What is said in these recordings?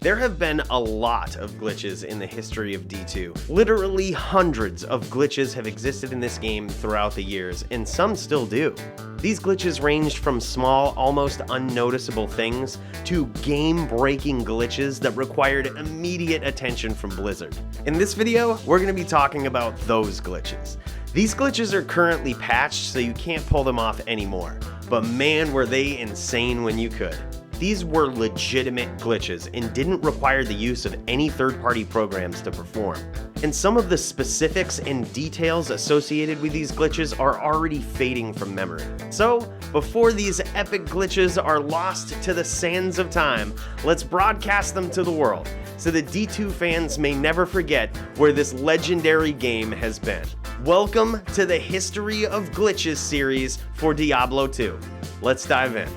There have been a lot of glitches in the history of D2. Literally hundreds of glitches have existed in this game throughout the years, and some still do. These glitches ranged from small, almost unnoticeable things to game-breaking glitches that required immediate attention from Blizzard. In this video, we're going to be talking about those glitches. These glitches are currently patched, so you can't pull them off anymore, but man, were they insane when you could. These were legitimate glitches and didn't require the use of any third-party programs to perform. And some of the specifics and details associated with these glitches are already fading from memory. So, before these epic glitches are lost to the sands of time, let's broadcast them to the world, so that D2 fans may never forget where this legendary game has been. Welcome to the History of Glitches series for Diablo II. Let's dive in.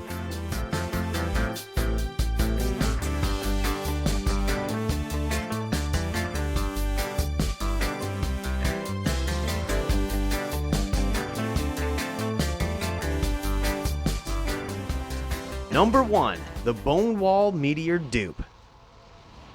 Number 1. The Bonewall Meteor Dupe.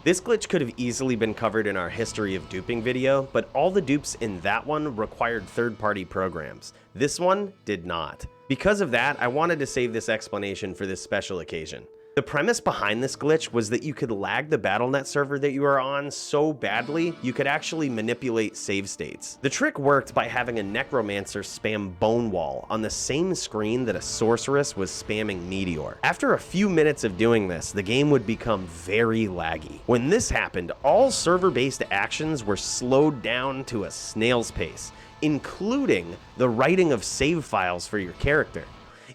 This glitch could have easily been covered in our history of duping video, but all the dupes in that one required third-party programs. This one did not. Because of that, I wanted to save this explanation for this special occasion. The premise behind this glitch was that you could lag the BattleNet server that you are on so badly, you could actually manipulate save states. The trick worked by having a necromancer spam Bonewall on the same screen that a sorceress was spamming Meteor. After a few minutes of doing this, the game would become very laggy. When this happened, all server-based actions were slowed down to a snail's pace, including the writing of save files for your character.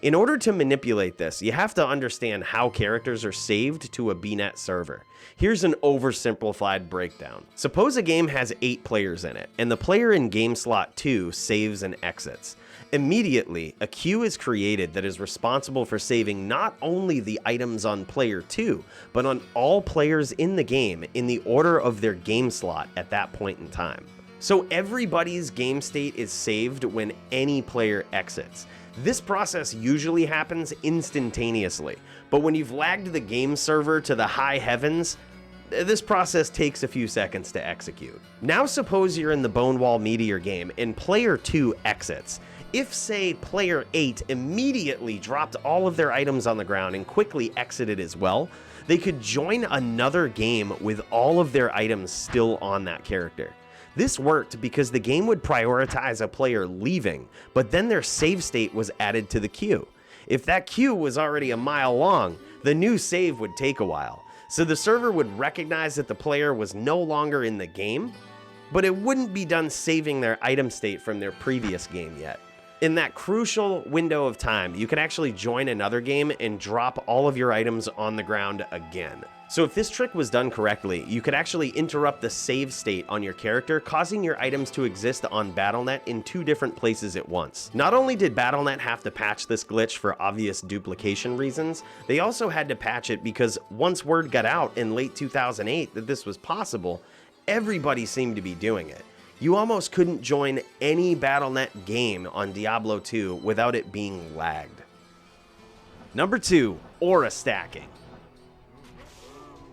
In order to manipulate this, you have to understand how characters are saved to a BNet server. Here's an oversimplified breakdown. Suppose a game has 8 players in it, and the player in game slot 2 saves and exits. Immediately, a queue is created that is responsible for saving not only the items on player 2, but on all players in the game in the order of their game slot at that point in time. So everybody's game state is saved when any player exits. This process usually happens instantaneously, but when you've lagged the game server to the high heavens, this process takes a few seconds to execute. Now suppose you're in the Bonewall Meteor game and player 2 exits. If, say, player 8 immediately dropped all of their items on the ground and quickly exited as well, they could join another game with all of their items still on that character. This worked because the game would prioritize a player leaving, but then their save state was added to the queue. If that queue was already a mile long, the new save would take a while. So the server would recognize that the player was no longer in the game, but it wouldn't be done saving their item state from their previous game yet. In that crucial window of time, you could actually join another game and drop all of your items on the ground again. So if this trick was done correctly, you could actually interrupt the save state on your character, causing your items to exist on BattleNet in 2 different places at once. Not only did BattleNet have to patch this glitch for obvious duplication reasons, they also had to patch it because once word got out in late 2008 that this was possible, everybody seemed to be doing it. You almost couldn't join any BattleNet game on Diablo II without it being lagged. Number 2, aura stacking.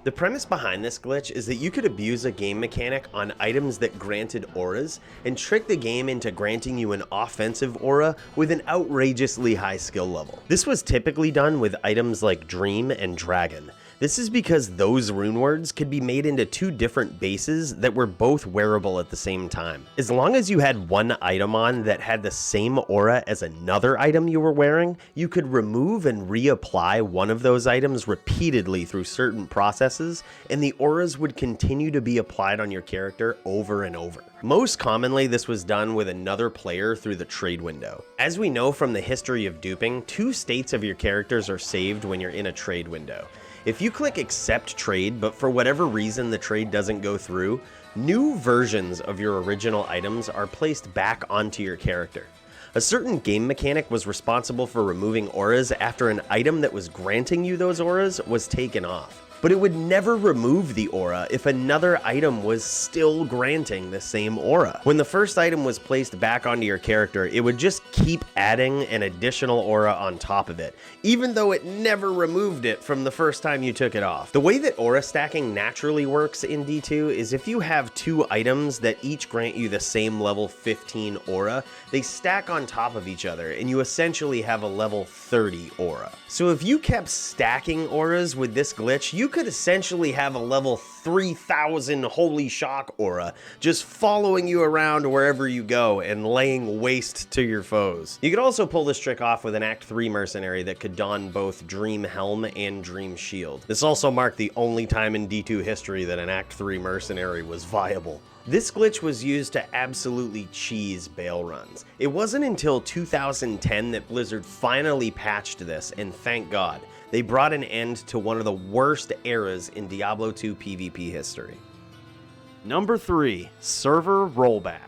The premise behind this glitch is that you could abuse a game mechanic on items that granted auras and trick the game into granting you an offensive aura with an outrageously high skill level. This was typically done with items like Dream and Dragon. This is because those rune words could be made into 2 different bases that were both wearable at the same time. As long as you had one item on that had the same aura as another item you were wearing, you could remove and reapply one of those items repeatedly through certain processes, and the auras would continue to be applied on your character over and over. Most commonly, this was done with another player through the trade window. As we know from the history of duping, 2 states of your characters are saved when you're in a trade window. If you click accept trade, but for whatever reason the trade doesn't go through, new versions of your original items are placed back onto your character. A certain game mechanic was responsible for removing auras after an item that was granting you those auras was taken off. but it would never remove the aura if another item was still granting the same aura. When the first item was placed back onto your character, it would just keep adding an additional aura on top of it, even though it never removed it from the first time you took it off. The way that aura stacking naturally works in D2 is if you have two items that each grant you the same level 15 aura, they stack on top of each other, and you essentially have a level 30 aura. So if you kept stacking auras with this glitch, you could essentially have a level 3000 Holy Shock aura just following you around wherever you go and laying waste to your foes. You could also pull this trick off with an Act 3 mercenary that could don both Dream Helm and Dream Shield. This also marked the only time in D2 history that an Act 3 mercenary was viable. This glitch was used to absolutely cheese bail runs. It wasn't until 2010 that Blizzard finally patched this, and thank God. They brought an end to one of the worst eras in Diablo II PvP history. Number 3, server rollback.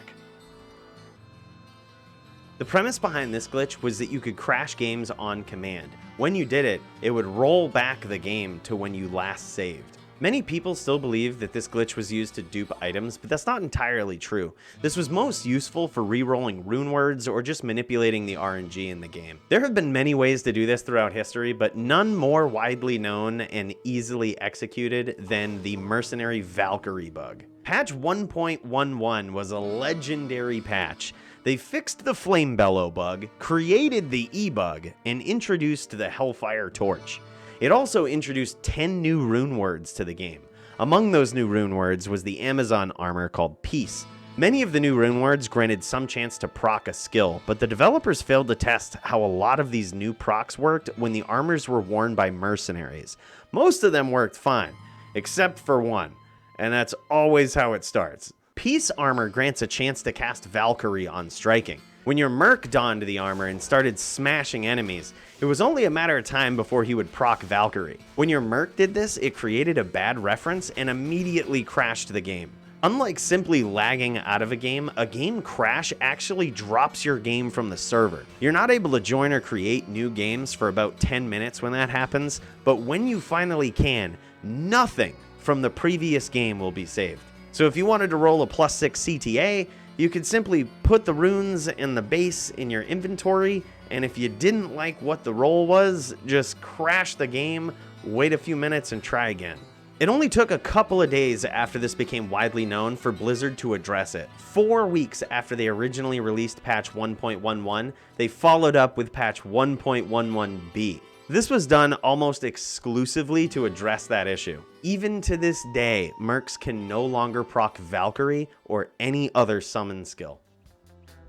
The premise behind this glitch was that you could crash games on command. When you did it, it would roll back the game to when you last saved. Many people still believe that this glitch was used to dupe items, but that's not entirely true. This was most useful for re-rolling rune words or just manipulating the RNG in the game. There have been many ways to do this throughout history, but none more widely known and easily executed than the Mercenary Valkyrie bug. Patch 1.11 was a legendary patch. They fixed the Flame Bellow bug, created the E-bug, and introduced the Hellfire Torch. It also introduced 10 new rune words to the game. Among those new rune words was the Amazon armor called Peace. Many of the new rune words granted some chance to proc a skill, but the developers failed to test how a lot of these new procs worked when the armors were worn by mercenaries. Most of them worked fine, except for one, and that's always how it starts. Peace armor grants a chance to cast Valkyrie on striking. When your merc donned the armor and started smashing enemies, it was only a matter of time before he would proc Valkyrie. When your merc did this, it created a bad reference and immediately crashed the game. Unlike simply lagging out of a game crash actually drops your game from the server. You're not able to join or create new games for about 10 minutes when that happens, but when you finally can, nothing from the previous game will be saved. So if you wanted to roll a +6 CTA, you could simply put the runes and the base in your inventory, and if you didn't like what the roll was, just crash the game, wait a few minutes, and try again. It only took a couple of days after this became widely known for Blizzard to address it. 4 weeks after they originally released patch 1.11, they followed up with patch 1.11b. This was done almost exclusively to address that issue. Even to this day, mercs can no longer proc Valkyrie or any other summon skill.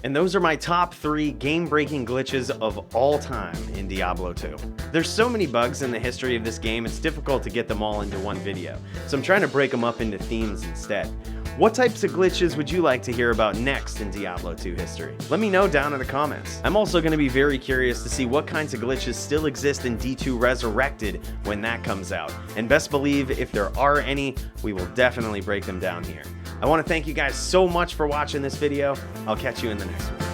And those are my top 3 game-breaking glitches of all time in Diablo 2. There's so many bugs in the history of this game, it's difficult to get them all into one video, so I'm trying to break them up into themes instead. What types of glitches would you like to hear about next in Diablo 2 history? Let me know down in the comments. I'm also going to be very curious to see what kinds of glitches still exist in D2 Resurrected when that comes out. And best believe if there are any, we will definitely break them down here. I want to thank you guys so much for watching this video. I'll catch you in the next one.